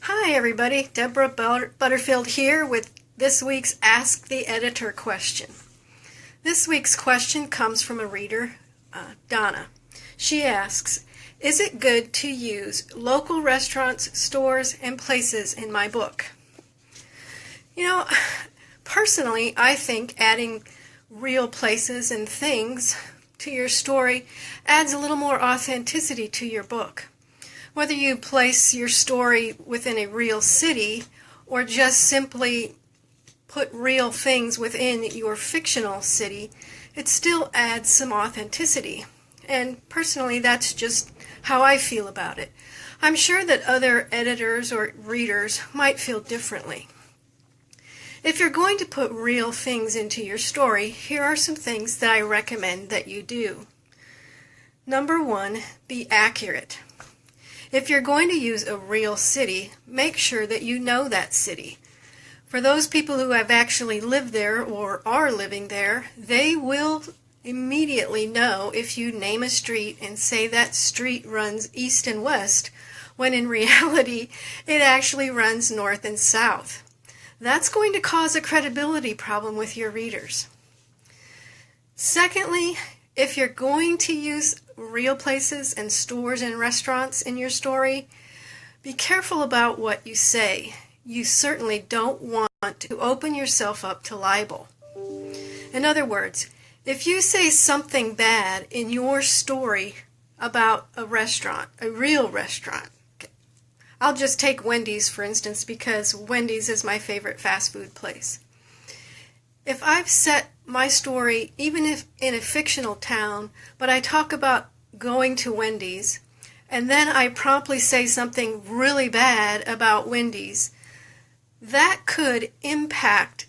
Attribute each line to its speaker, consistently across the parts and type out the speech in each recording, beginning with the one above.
Speaker 1: Hi everybody, Deborah Butterfield here with this week's Ask the Editor question. This week's question comes from a reader, Donna. She asks, is it good to use local restaurants, stores, and places in my book? Personally, I think adding real places and things to your story adds a little more authenticity to your book. Whether you place your story within a real city or just simply put real things within your fictional city, it still adds some authenticity. And personally, that's just how I feel about it. I'm sure that other editors or readers might feel differently. If you're going to put real things into your story, here are some things that I recommend that you do. Number 1, be accurate. If you're going to use a real city, make sure that you know that city. For those people who have actually lived there or are living there, they will immediately know if you name a street and say that street runs east and west, when in reality it actually runs north and south. That's going to cause a credibility problem with your readers. Secondly, if you're going to use real places and stores and restaurants in your story, be careful about what you say. You certainly don't want to open yourself up to libel. In other words, if you say something bad in your story about a restaurant, a real restaurant, I'll just take Wendy's for instance because Wendy's is my favorite fast food place. If I've set my story, even if in a fictional town, but I talk about going to Wendy's, and then I promptly say something really bad about Wendy's, that could impact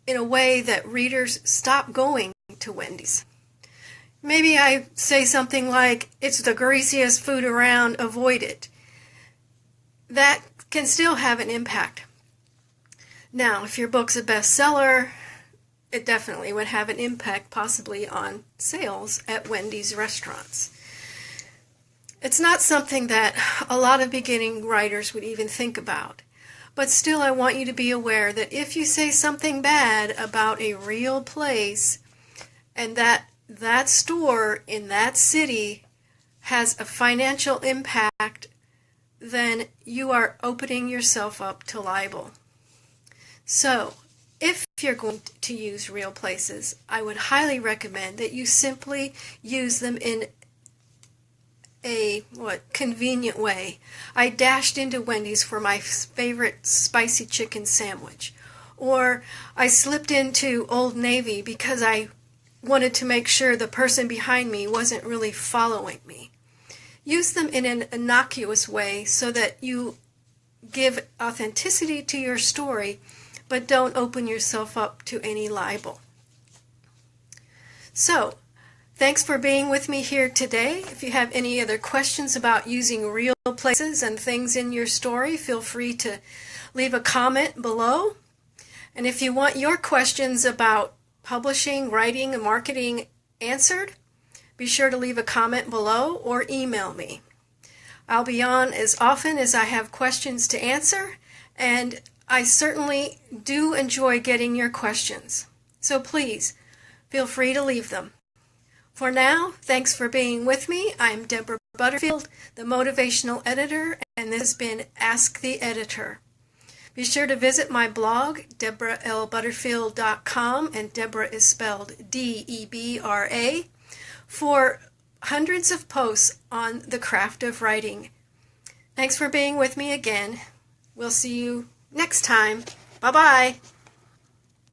Speaker 1: in a way that readers stop going to Wendy's. Maybe I say something like, it's the greasiest food around, avoid it. That can still have an impact. Now, if your book's a bestseller, it definitely would have an impact possibly on sales at Wendy's restaurants. It's not something that a lot of beginning writers would even think about. But still, I want you to be aware that if you say something bad about a real place and that store in that city has a financial impact, then you are opening yourself up to libel. So, if you're going to use real places, I would highly recommend that you simply use them in a convenient way. I dashed into Wendy's for my favorite spicy chicken sandwich. Or I slipped into Old Navy because I wanted to make sure the person behind me wasn't really following me. Use them in an innocuous way so that you give authenticity to your story, but don't open yourself up to any libel. So, thanks for being with me here today. If you have any other questions about using real places and things in your story, feel free to leave a comment below. And if you want your questions about publishing, writing, and marketing answered, be sure to leave a comment below or email me. I'll be on as often as I have questions to answer, and I certainly do enjoy getting your questions. So please, feel free to leave them. For now, thanks for being with me. I'm Deborah Butterfield, the Motivational Editor, and this has been Ask the Editor. Be sure to visit my blog, deboralbutterfield.com, and Deborah is spelled D-E-B-R-A, for hundreds of posts on the craft of writing. Thanks for being with me again. We'll see you next time. Bye-bye.